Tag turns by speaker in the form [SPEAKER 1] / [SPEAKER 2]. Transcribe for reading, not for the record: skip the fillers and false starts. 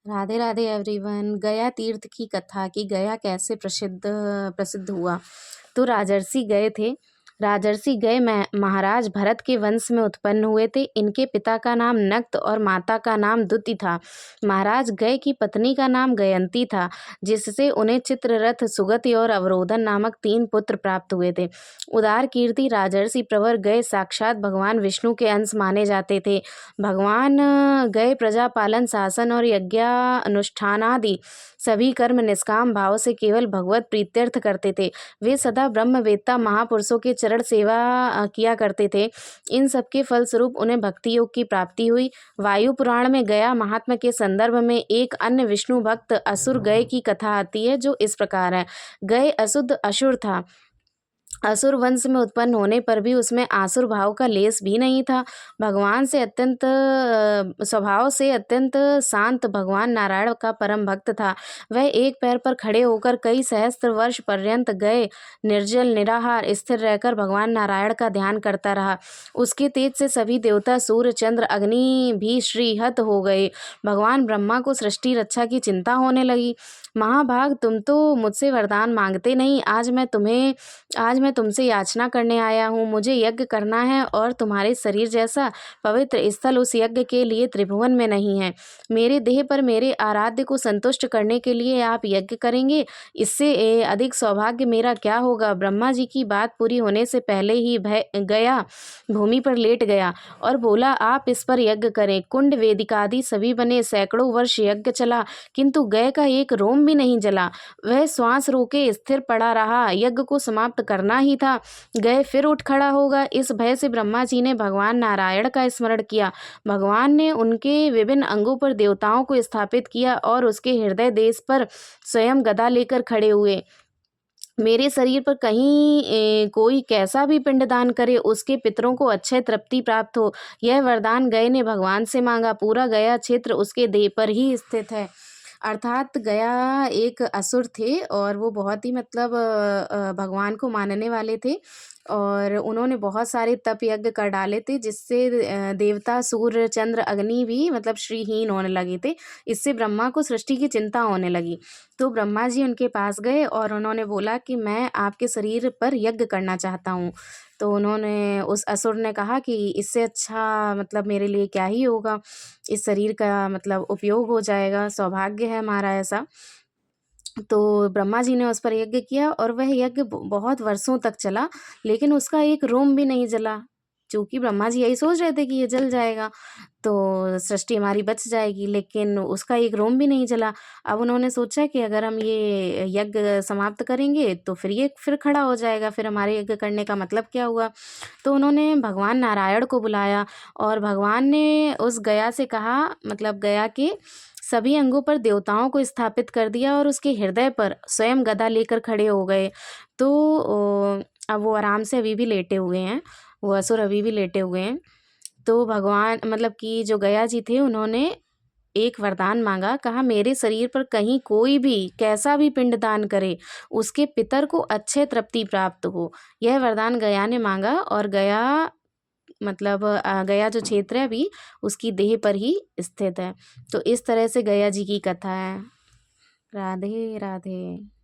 [SPEAKER 1] Radhe Radhe everyone. गया तीर्थ की कथा कि गया कैसे प्रसिद्ध प्रसिद्ध हुआ। तो राजर्षि गए थे। राजर्षि गए महाराज भरत के वंश में उत्पन्न हुए थे। इनके पिता का नाम नक्त और माता का नाम दुति था। महाराज गय की पत्नी का नाम गयंती था, जिससे उन्हें चित्ररथ, सुगति और अवरोधन नामक 3 पुत्र प्राप्त हुए थे। उदार कीर्ति राजर्षि प्रवर गए साक्षात भगवान विष्णु के अंश माने जाते थे। भगवान गए प्रजा पालन, शासन और यज्ञानुष्ठानादि सभी कर्म निष्काम भाव से केवल भगवत प्रीत्यर्थ करते थे। वे सदा ब्रह्मवेत्ता महापुरुषों के चरण सेवा किया करते थे। इन सब के फलस्वरूप उन्हें भक्ति योग की प्राप्ति हुई। वायु पुराण में गया महात्मा के संदर्भ में एक अन्य विष्णु भक्त असुर गए की कथा आती है, जो इस प्रकार है। गए अशुद्ध असुर था। असुर वंश में उत्पन्न होने पर भी उसमें आसुर भाव का लेस भी नहीं था। भगवान से अत्यंत स्वभाव से अत्यंत शांत भगवान नारायण का परम भक्त था। वह एक पैर पर खड़े होकर कई सहस्त्र वर्ष पर्यंत गए निर्जल निराहार स्थिर रहकर भगवान नारायण का ध्यान करता रहा। उसके तेज से सभी देवता, सूर्य, चंद्र, अग्नि भी श्रीहत हो गए। भगवान ब्रह्मा को सृष्टि रक्षा की चिंता होने लगी। महाभाग, तुम तो मुझसे वरदान मांगते नहीं। आज मैं तुमसे याचना करने आया हूँ। मुझे यज्ञ करना है और तुम्हारे शरीर जैसा पवित्र स्थल उस यज्ञ के लिए त्रिभुवन में नहीं है। मेरे देह पर मेरे आराध्य को संतुष्ट करने के लिए आप यज्ञ करेंगे। इससे अधिक सौभाग्य मेरा क्या होगा। ब्रह्मा जी की बात पूरी होने से पहले ही गया भूमि पर लेट गया और बोला, आप इस पर यज्ञ करें। कुंड वेदिकादि सभी बने, सैकड़ों वर्ष यज्ञ चला, किंतु गय का एक रोम भी नहीं जला। वह श्वास रोके स्थिर पड़ा रहा। यज्ञ को समाप्त करना ही था। गए फिर उठ खड़ा होगा। इस भय से ब्रह्मा जी ने भगवान नारायण का स्मरण किया। भगवान ने उनके विभिन्न अंगों पर देवताओं को स्थापित किया और उसके हृदय देश पर स्वयं गदा लेकर खड़े हुए। मेरे शरीर पर कहीं कोई कैसा भी पिंडदान करे, उसके पितरों को अक्षय तृप्ति प्राप्त हो। यह वरदान गए ने भगवान से मांगा। पूरा गया क्षेत्र उसके देह पर ही स्थित है। अर्थात गया एक असुर थे और वो बहुत ही मतलब भगवान को मानने वाले थे और उन्होंने बहुत सारे तप यज्ञ कर डाले थे, जिससे देवता, सूर्य, चंद्र, अग्नि भी मतलब श्रीहीन होने लगे थे। इससे ब्रह्मा को सृष्टि की चिंता होने लगी। तो ब्रह्मा जी उनके पास गए और उन्होंने बोला कि मैं आपके शरीर पर यज्ञ करना चाहता हूँ। तो उन्होंने उस असुर ने कहा कि इससे अच्छा मतलब मेरे लिए क्या ही होगा, इस शरीर का मतलब उपयोग हो जाएगा, सौभाग्य है हमारा ऐसा। तो ब्रह्मा जी ने उस पर यज्ञ किया और वह यज्ञ बहुत वर्षों तक चला, लेकिन उसका एक रोम भी नहीं जला। चूँकि ब्रह्मा जी यही सोच रहे थे कि ये जल जाएगा तो सृष्टि हमारी बच जाएगी, लेकिन उसका एक रोम भी नहीं जला। अब उन्होंने सोचा कि अगर हम ये यज्ञ समाप्त करेंगे तो फिर ये फिर खड़ा हो जाएगा, फिर हमारे यज्ञ करने का मतलब क्या हुआ। तो उन्होंने भगवान नारायण को बुलाया और भगवान ने उस गया से कहा, मतलब गया के सभी अंगों पर देवताओं को स्थापित कर दिया और उसके हृदय पर स्वयं गदा लेकर खड़े हो गए। तो अब वो आराम से अभी भी लेटे हुए हैं, वो असुर अभी भी लेटे हुए हैं। तो भगवान मतलब कि जो गया जी थे, उन्होंने एक वरदान मांगा। कहा, मेरे शरीर पर कहीं कोई भी कैसा भी पिंडदान करे, उसके पितर को अक्षय तृप्ति प्राप्त हो। यह वरदान गया ने मांगा और गया मतलब गया जो क्षेत्र है अभी उसकी देह पर ही स्थित है। तो इस तरह से गया जी की कथा है। राधे राधे।